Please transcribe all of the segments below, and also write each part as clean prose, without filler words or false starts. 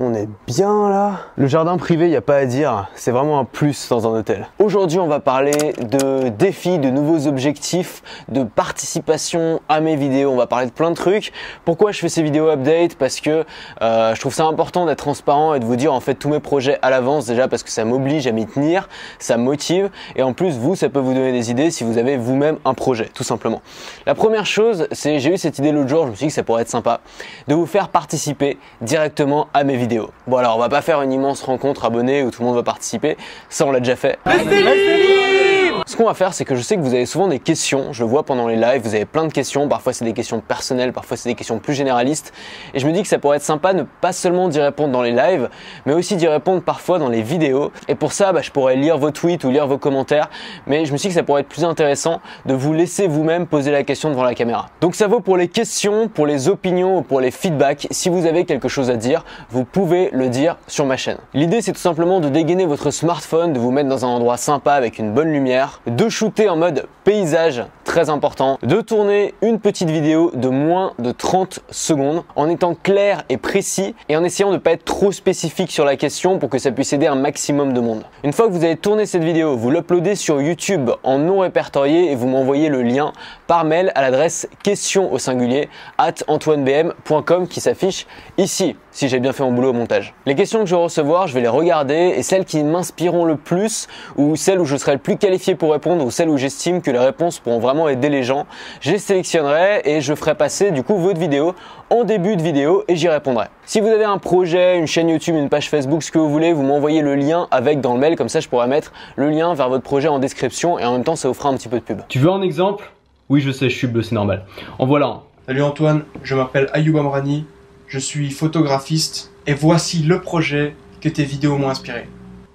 On est bien là. Le jardin privé, il n'y a pas à dire, c'est vraiment un plus dans un hôtel. Aujourd'hui, on va parler de défis, de nouveaux objectifs, de participation à mes vidéos. On va parler de plein de trucs. Pourquoi je fais ces vidéos update? Parce que je trouve ça important d'être transparent et de vous dire en fait tous mes projets à l'avance, déjà parce que ça m'oblige à m'y tenir, ça me motive et en plus vous, ça peut vous donner des idées si vous avez vous-même un projet, tout simplement. La première chose, c'est j'ai eu cette idée l'autre jour, je me suis dit que ça pourrait être sympa de vous faire participer directement à mes vidéos. Bon alors on va pas faire une immense rencontre abonnée où tout le monde va participer, ça on l'a déjà fait. Restez libre! Ce qu'on va faire, c'est que je sais que vous avez souvent des questions, je le vois pendant les lives, vous avez plein de questions, parfois c'est des questions personnelles, parfois c'est des questions plus généralistes et je me dis que ça pourrait être sympa de pas seulement d'y répondre dans les lives, mais aussi d'y répondre parfois dans les vidéos et pour ça je pourrais lire vos tweets ou lire vos commentaires, mais je me suis dit que ça pourrait être plus intéressant de vous laisser vous-même poser la question devant la caméra. Donc ça vaut pour les questions, pour les opinions ou pour les feedbacks. Si vous avez quelque chose à dire, vous pouvez le dire sur ma chaîne. L'idée c'est tout simplement de dégainer votre smartphone, de vous mettre dans un endroit sympa avec une bonne lumière, de shooter en mode paysage, très important, de tourner une petite vidéo de moins de 30 secondes en étant clair et précis et en essayant de ne pas être trop spécifique sur la question pour que ça puisse aider un maximum de monde. Une fois que vous avez tourné cette vidéo, vous l'uploadez sur YouTube en non répertorié et vous m'envoyez le lien par mail à l'adresse question au singulier @antoinebm.com qui s'affiche ici, si j'ai bien fait mon boulot au montage. Les questions que je vais recevoir, je vais les regarder et celles qui m'inspireront le plus ou celles où je serai le plus qualifié pour répondre ou celles où j'estime que les réponses pourront vraiment aider les gens, je les sélectionnerai et je ferai passer du coup votre vidéo en début de vidéo et j'y répondrai. Si vous avez un projet, une chaîne YouTube, une page Facebook, ce que vous voulez, vous m'envoyez le lien avec dans le mail, comme ça je pourrai mettre le lien vers votre projet en description et en même temps ça vous fera un petit peu de pub. Tu veux un exemple? Oui, je sais, je suis bleu, c'est normal. En voilà un. Salut Antoine, je m'appelle Ayoub Amrani, je suis photographiste et voici le projet que tes vidéos m'ont inspiré.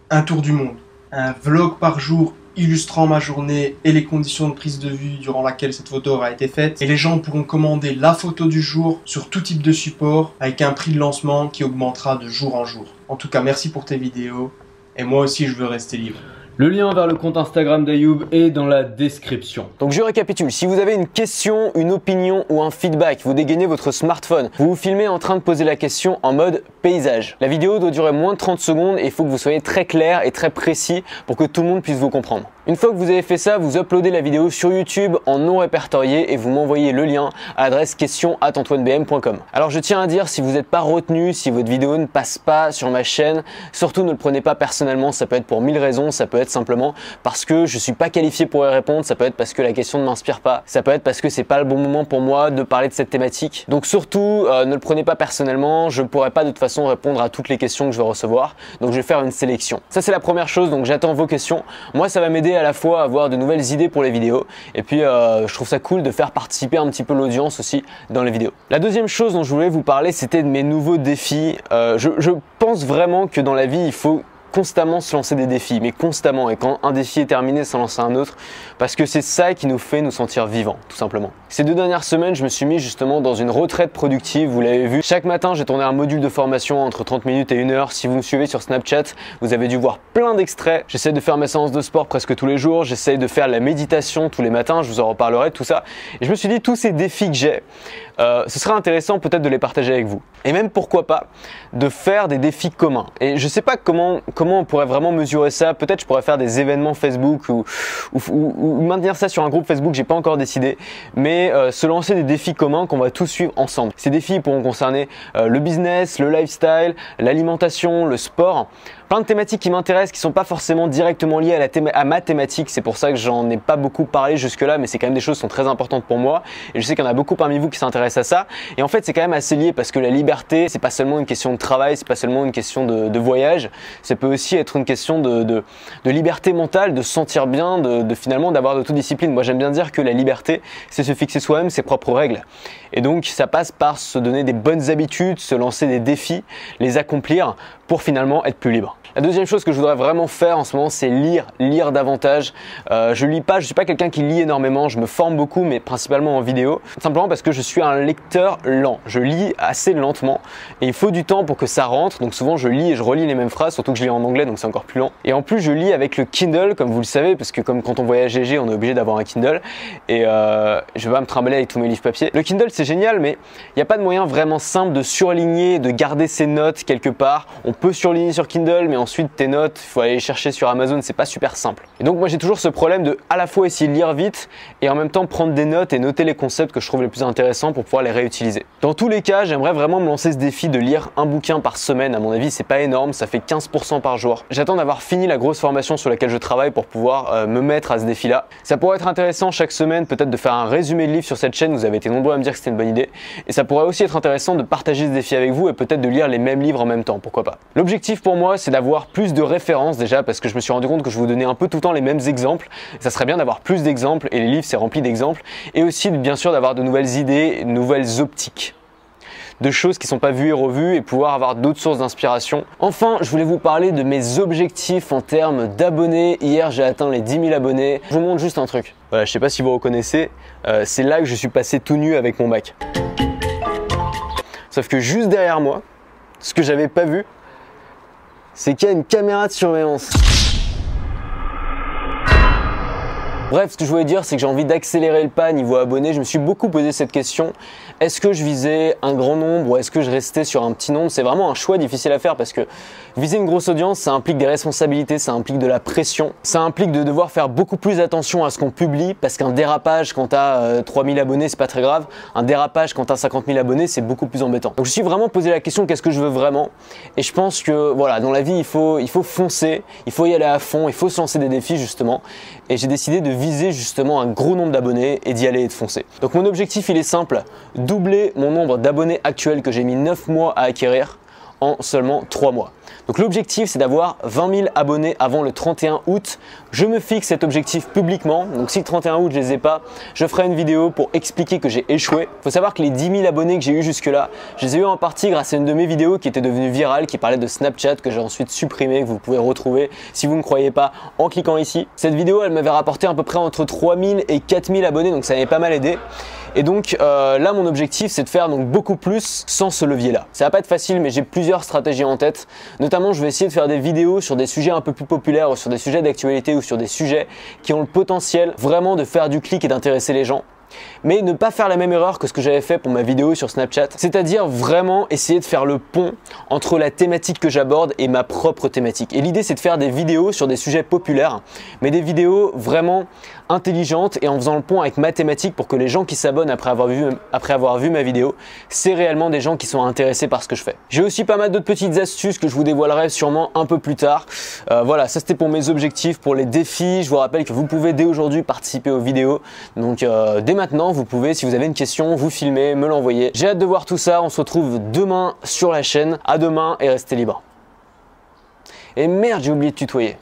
Un tour du monde, un vlog par jour illustrant ma journée et les conditions de prise de vue durant laquelle cette photo aura été faite. Et les gens pourront commander la photo du jour sur tout type de support avec un prix de lancement qui augmentera de jour en jour. En tout cas, merci pour tes vidéos et moi aussi je veux rester libre. Le lien vers le compte Instagram d'Ayoub est dans la description. Donc je récapitule, si vous avez une question, une opinion ou un feedback, vous dégainez votre smartphone, vous vous filmez en train de poser la question en mode paysage. La vidéo doit durer moins de 30 secondes et il faut que vous soyez très clair et très précis pour que tout le monde puisse vous comprendre. Une fois que vous avez fait ça, vous uploadez la vidéo sur YouTube en non répertorié et vous m'envoyez le lien à l'adresse question@antoinebm.com. Alors je tiens à dire, si vous n'êtes pas retenu, si votre vidéo ne passe pas sur ma chaîne, surtout ne le prenez pas personnellement, ça peut être pour 1000 raisons, ça peut être simplement parce que je suis pas qualifié pour y répondre, ça peut être parce que la question ne m'inspire pas, ça peut être parce que c'est pas le bon moment pour moi de parler de cette thématique. Donc surtout, ne le prenez pas personnellement, je pourrai pas de toute façon répondre à toutes les questions que je vais recevoir, donc je vais faire une sélection. Ça c'est la première chose, donc j'attends vos questions. Moi ça va m'aider à la fois à avoir de nouvelles idées pour les vidéos et puis je trouve ça cool de faire participer un petit peu l'audience aussi dans les vidéos. La deuxième chose dont je voulais vous parler, c'était de mes nouveaux défis. Je pense vraiment que dans la vie il faut constamment se lancer des défis, mais constamment, et quand un défi est terminé, s'en lancer un autre, parce que c'est ça qui nous fait nous sentir vivants, tout simplement. Ces 2 dernières semaines, je me suis mis justement dans une retraite productive, vous l'avez vu. Chaque matin, j'ai tourné un module de formation entre 30 minutes et 1 heure. Si vous me suivez sur Snapchat, vous avez dû voir plein d'extraits. J'essaie de faire mes séances de sport presque tous les jours, j'essaie de faire la méditation tous les matins, je vous en reparlerai de tout ça. Et je me suis dit, tous ces défis que j'ai, ce serait intéressant peut-être de les partager avec vous. Et même pourquoi pas de faire des défis communs. Et je sais pas comment on pourrait vraiment mesurer ça. Peut-être je pourrais faire des événements Facebook ou maintenir ça sur un groupe Facebook, j'ai pas encore décidé. Mais se lancer des défis communs qu'on va tous suivre ensemble. Ces défis pourront concerner le business, le lifestyle, l'alimentation, le sport. Plein de thématiques qui m'intéressent, qui sont pas forcément directement liées à ma thématique. C'est pour ça que j'en ai pas beaucoup parlé jusque là, mais c'est quand même des choses qui sont très importantes pour moi. Et je sais qu'il y en a beaucoup parmi vous qui s'intéressent à ça. Et en fait, c'est quand même assez lié parce que la liberté, c'est pas seulement une question de travail, c'est pas seulement une question de voyage. Ça peut aussi être une question de liberté mentale, de se sentir bien, de finalement d'avoir d'autodiscipline. Moi, j'aime bien dire que la liberté, c'est se fixer soi-même ses propres règles. Et donc, ça passe par se donner des bonnes habitudes, se lancer des défis, les accomplir pour finalement être plus libre. La deuxième chose que je voudrais vraiment faire en ce moment, c'est lire davantage. Je suis pas quelqu'un qui lit énormément, je me forme beaucoup, mais principalement en vidéo. Simplement parce que je suis à un lecteur lent. Je lis assez lentement et il faut du temps pour que ça rentre. Donc souvent je lis et je relis les mêmes phrases, surtout que je lis en anglais donc c'est encore plus lent. Et en plus je lis avec le Kindle comme vous le savez parce que comme quand on voyage léger on est obligé d'avoir un Kindle et je vais pas me trimballer avec tous mes livres papier. Le Kindle c'est génial mais il n'y a pas de moyen vraiment simple de surligner, de garder ses notes quelque part. On peut surligner sur Kindle mais ensuite tes notes, il faut aller les chercher sur Amazon, c'est pas super simple. Et donc moi j'ai toujours ce problème de à la fois essayer de lire vite et en même temps prendre des notes et noter les concepts que je trouve les plus intéressants pour pouvoir les réutiliser. Dans tous les cas, j'aimerais vraiment me lancer ce défi de lire un bouquin par semaine. À mon avis, c'est pas énorme, ça fait 15% par jour. J'attends d'avoir fini la grosse formation sur laquelle je travaille pour pouvoir me mettre à ce défi-là. Ça pourrait être intéressant chaque semaine peut-être de faire un résumé de livre sur cette chaîne, vous avez été nombreux à me dire que c'était une bonne idée. Et ça pourrait aussi être intéressant de partager ce défi avec vous et peut-être de lire les mêmes livres en même temps, pourquoi pas. L'objectif pour moi, c'est d'avoir plus de références déjà parce que je me suis rendu compte que je vous donnais un peu tout le temps les mêmes exemples. Ça serait bien d'avoir plus d'exemples et les livres c'est rempli d'exemples et aussi bien sûr d'avoir de nouvelles idées, de nouvelles optiques, de choses qui ne sont pas vues et revues et pouvoir avoir d'autres sources d'inspiration. Enfin, je voulais vous parler de mes objectifs en termes d'abonnés. Hier, j'ai atteint les 10 000 abonnés. Je vous montre juste un truc. Voilà, je sais pas si vous reconnaissez, c'est là que je suis passé tout nu avec mon Mac. Sauf que juste derrière moi, ce que j'avais pas vu, c'est qu'il y a une caméra de surveillance. Bref, ce que je voulais dire, c'est que j'ai envie d'accélérer le pas niveau abonnés. Je me suis beaucoup posé cette question. Est-ce que je visais un grand nombre ou est-ce que je restais sur un petit nombre? C'est vraiment un choix difficile à faire parce que viser une grosse audience, ça implique des responsabilités, ça implique de la pression. Ça implique de devoir faire beaucoup plus attention à ce qu'on publie parce qu'un dérapage quand t'as 3000 abonnés, c'est pas très grave. Un dérapage quand t'as 50 000 abonnés, c'est beaucoup plus embêtant. Donc je me suis vraiment posé la question, qu'est-ce que je veux vraiment? Et je pense que voilà, dans la vie, il faut foncer, il faut y aller à fond, il faut se lancer des défis justement. Et j'ai décidé de viser justement un gros nombre d'abonnés et d'y aller et de foncer. Donc mon objectif il est simple, doubler mon nombre d'abonnés actuels que j'ai mis 9 mois à acquérir en seulement 3 mois. Donc l'objectif c'est d'avoir 20 000 abonnés avant le 31 août. Je me fixe cet objectif publiquement, donc si le 31 août je les ai pas, je ferai une vidéo pour expliquer que j'ai échoué. Il faut savoir que les 10 000 abonnés que j'ai eu jusque là, je les ai eu en partie grâce à une de mes vidéos qui était devenue virale, qui parlait de Snapchat, que j'ai ensuite supprimé, que vous pouvez retrouver si vous ne me croyez pas en cliquant ici. Cette vidéo elle m'avait rapporté à peu près entre 3 000 et 4 000 abonnés, donc ça m'avait pas mal aidé. Et donc là mon objectif c'est de faire donc beaucoup plus sans ce levier là. Ça va pas être facile mais j'ai plusieurs stratégies en tête. Notamment je vais essayer de faire des vidéos sur des sujets un peu plus populaires ou sur des sujets d'actualité ou sur des sujets qui ont le potentiel vraiment de faire du clic et d'intéresser les gens. Mais ne pas faire la même erreur que ce que j'avais fait pour ma vidéo sur Snapchat, c'est-à-dire vraiment essayer de faire le pont entre la thématique que j'aborde et ma propre thématique. Et l'idée c'est de faire des vidéos sur des sujets populaires, mais des vidéos vraiment intelligentes et en faisant le pont avec ma thématique pour que les gens qui s'abonnent après avoir vu ma vidéo, c'est réellement des gens qui sont intéressés par ce que je fais. J'ai aussi pas mal d'autres petites astuces que je vous dévoilerai sûrement un peu plus tard. Voilà, ça c'était pour mes objectifs, pour les défis. Je vous rappelle que vous pouvez dès aujourd'hui participer aux vidéos, donc dès maintenant vous pouvez, si vous avez une question, vous filmer, me l'envoyer. J'ai hâte de voir tout ça, on se retrouve demain sur la chaîne. À demain et restez libres. Et merde, j'ai oublié de tutoyer.